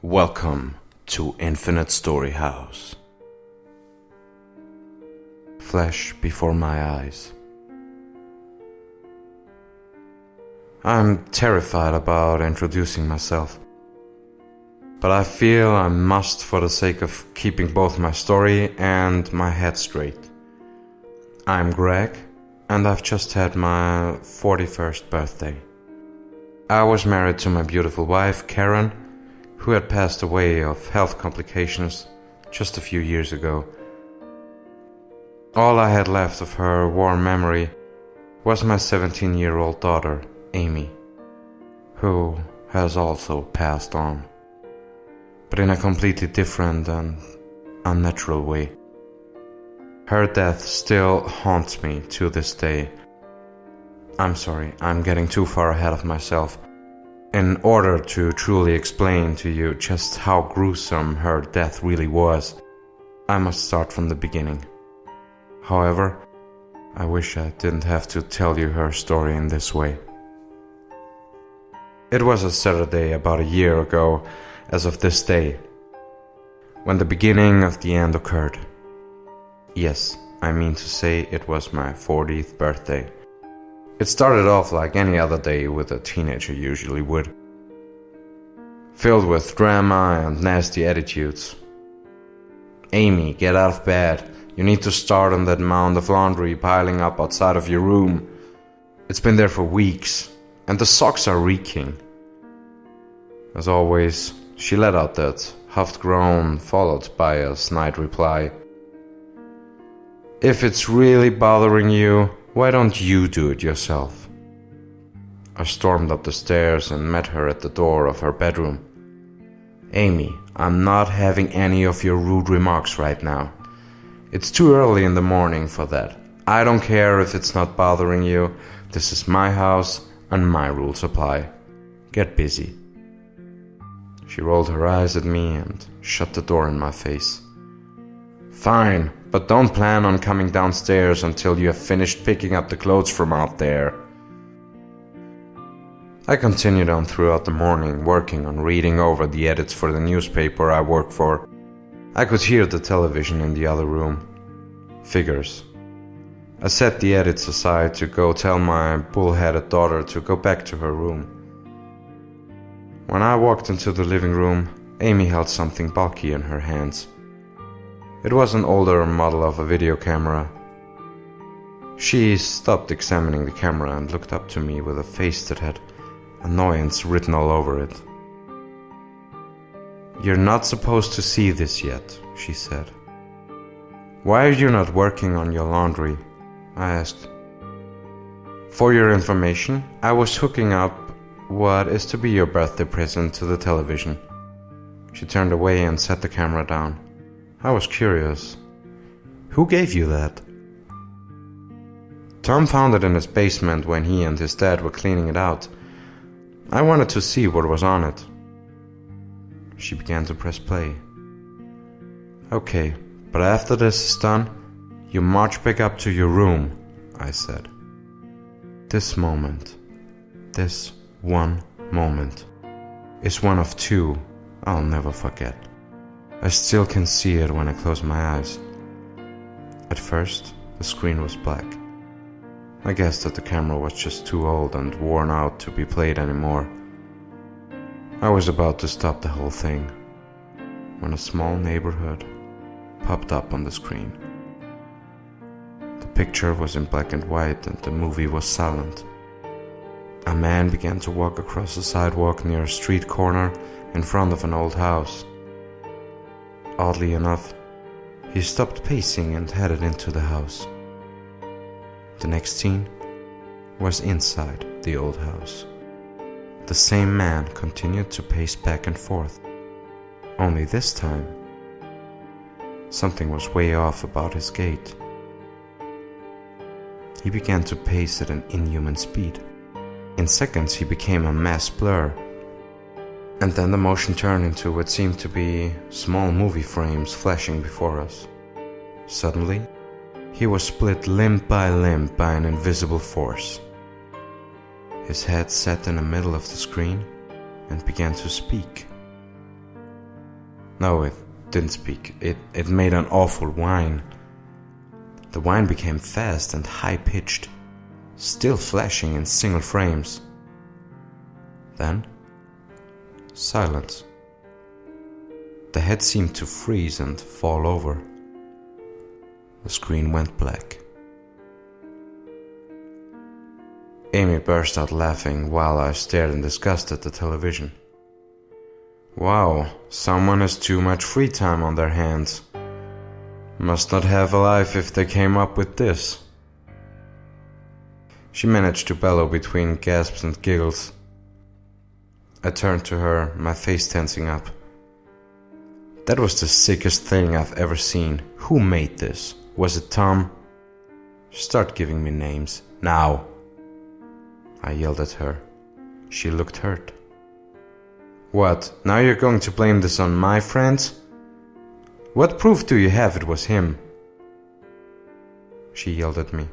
Welcome to infinitestoryhouse. Flesh before my eyes. I'm terrified about introducing myself, but I feel I must for the sake of keeping both my story and my head straight. I'm Greg, and I've just had my 41st birthday. I was married to my beautiful wife, Karen, who had passed away of health complications just a few years ago. All I had left of her warm memory was my 17-year-old daughter, Amy, who has also passed on, but in a completely different and unnatural way. Her death still haunts me to this day. I'm sorry, I'm getting too far ahead of myself. In order to truly explain to you just how gruesome her death really was, I must start from the beginning. However, I wish I didn't have to tell you her story in this way. It was a Saturday about a year ago, as of this day, when the beginning of the end occurred. Yes, I mean to say it was my 40th birthday. It started off like any other day with a teenager usually would. Filled with drama and nasty attitudes. Amy, get out of bed. You need to start on that mound of laundry piling up outside of your room. It's been there for weeks, and the socks are reeking. As always, she let out that huffed groan followed by a snide reply. If it's really bothering you, why don't you do it yourself? I stormed up the stairs and met her at the door of her bedroom. Amy, I'm not having any of your rude remarks right now. It's too early in the morning for that. I don't care if it's not bothering you. This is my house and my rules apply. Get busy. She rolled her eyes at me and shut the door in my face. Fine, but don't plan on coming downstairs until you have finished picking up the clothes from out there. I continued on throughout the morning, working on reading over the edits for the newspaper I work for. I could hear the television in the other room. Figures. I set the edits aside to go tell my bull-headed daughter to go back to her room. When I walked into the living room, Amy held something bulky in her hands. It was an older model of a video camera. She stopped examining the camera and looked up to me with a face that had annoyance written all over it. You're not supposed to see this yet, she said. Why are you not working on your laundry? I asked. For your information, I was hooking up what is to be your birthday present to the television. She turned away and set the camera down. I was curious. Who gave you that? Tom found it in his basement when he and his dad were cleaning it out. I wanted to see what was on it. She began to press play. Okay, but after this is done, you march back up to your room, I said. This moment, this one moment, is one of two I'll never forget. I still can see it when I close my eyes. At first, the screen was black. I guessed that the camera was just too old and worn out to be played anymore. I was about to stop the whole thing when a small neighborhood popped up on the screen. The picture was in black and white and the movie was silent. A man began to walk across the sidewalk near a street corner in front of an old house. Oddly enough, he stopped pacing and headed into the house. The next scene was inside the old house. The same man continued to pace back and forth. Only this time, something was way off about his gait. He began to pace at an inhuman speed. In seconds, he became a mass blur. And then the motion turned into what seemed to be small movie frames flashing before us. Suddenly, he was split limb by an invisible force. His head sat in the middle of the screen and began to speak. No, it didn't speak. It made an awful whine. The whine became fast and high-pitched, still flashing in single frames. Then, silence. The head seemed to freeze and fall over. The screen went black. Amy burst out laughing while I stared in disgust at the television. Wow, someone has too much free time on their hands. Must not have a life if they came up with this. She managed to bellow between gasps and giggles. I turned to her, my face tensing up. That was the sickest thing I've ever seen. Who made this? Was it Tom? Start giving me names. Now! I yelled at her. She looked hurt. What, now you're going to blame this on my friends? What proof do you have it was him? She yelled at me.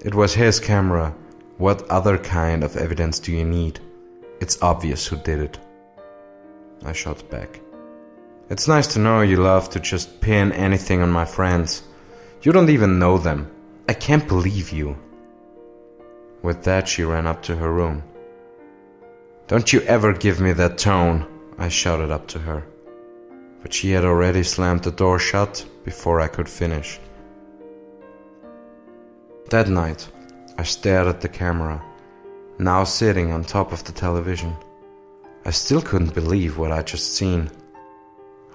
It was his camera. What other kind of evidence do you need? It's obvious who did it. I shot back. It's nice to know you love to just pin anything on my friends. You don't even know them. I can't believe you. With that, she ran up to her room. Don't you ever give me that tone, I shouted up to her. But she had already slammed the door shut before I could finish. That night, I stared at the camera, now sitting on top of the television. I still couldn't believe what I'd just seen.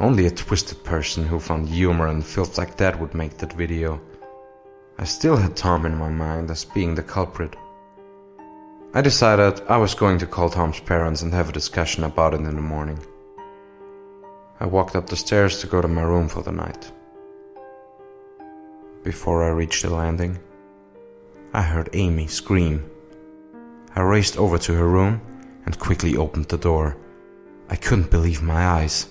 Only a twisted person who found humor in filth like that would make that video. I still had Tom in my mind as being the culprit. I decided I was going to call Tom's parents and have a discussion about it in the morning. I walked up the stairs to go to my room for the night. Before I reached the landing, I heard Amy scream. I raced over to her room and quickly opened the door. I couldn't believe my eyes.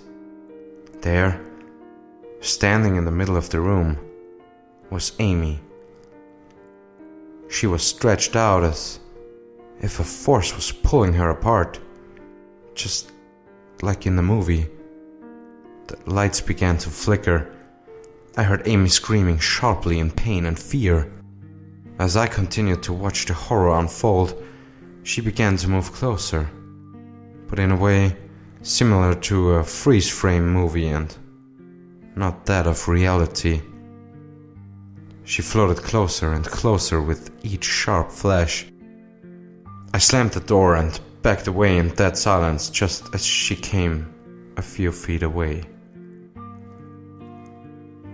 There, standing in the middle of the room, was Amy. She was stretched out as if a force was pulling her apart, just like in the movie. The lights began to flicker. I heard Amy screaming sharply in pain and fear. As I continued to watch the horror unfold, she began to move closer, but in a way similar to a freeze-frame movie and not that of reality. She floated closer and closer with each sharp flash. I slammed the door and backed away in dead silence just as she came a few feet away.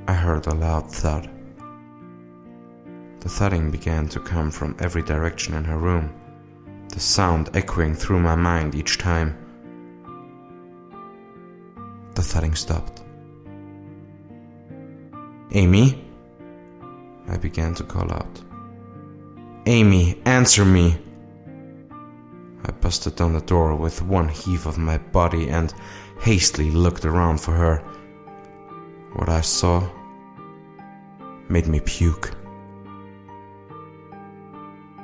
I heard a loud thud. The thudding began to come from every direction in her room, the sound echoing through my mind each time. The thudding stopped. Amy? I began to call out. Amy, answer me! I busted down the door with one heave of my body and hastily looked around for her. What I saw made me puke.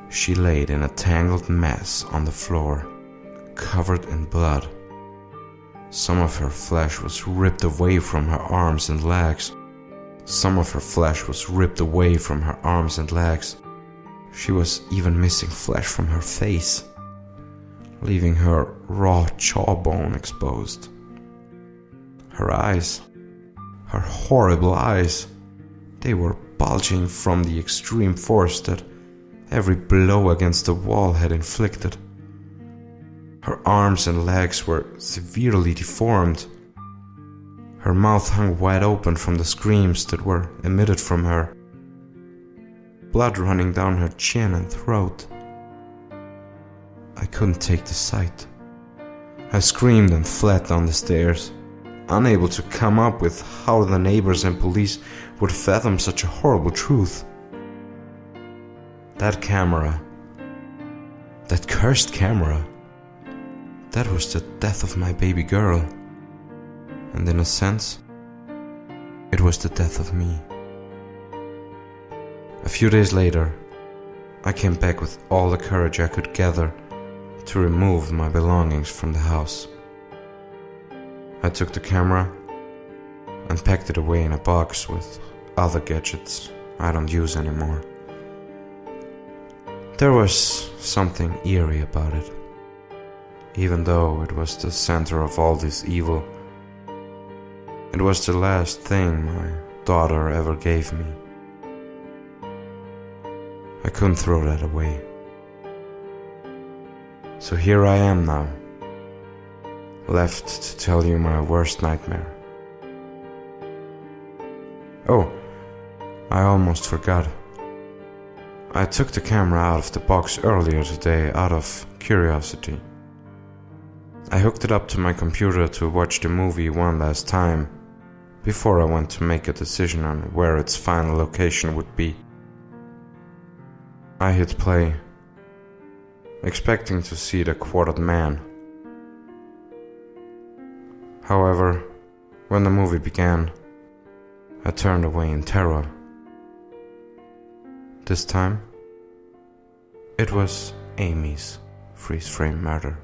She laid in a tangled mess on the floor, covered in blood. Some of her flesh was ripped away from her arms and legs. She was even missing flesh from her face, leaving her raw jawbone exposed. Her eyes, her horrible eyes, they were bulging from the extreme force that every blow against the wall had inflicted. Her arms and legs were severely deformed. Her mouth hung wide open from the screams that were emitted from her, blood running down her chin and throat. I couldn't take the sight. I screamed and fled down the stairs, unable to come up with how the neighbors and police would fathom such a horrible truth. That camera, that cursed camera, that was the death of my baby girl. And in a sense, it was the death of me. A few days later, I came back with all the courage I could gather to remove my belongings from the house. I took the camera and packed it away in a box with other gadgets I don't use anymore. There was something eerie about it. Even though it was the center of all this evil, it was the last thing my daughter ever gave me. I couldn't throw that away. So here I am now, left to tell you my worst nightmare. Oh, I almost forgot. I took the camera out of the box earlier today out of curiosity. I hooked it up to my computer to watch the movie one last time before I went to make a decision on where its final location would be. I hit play, expecting to see the quartered man. However, when the movie began, I turned away in terror. This time, it was Amy's freeze-frame murder.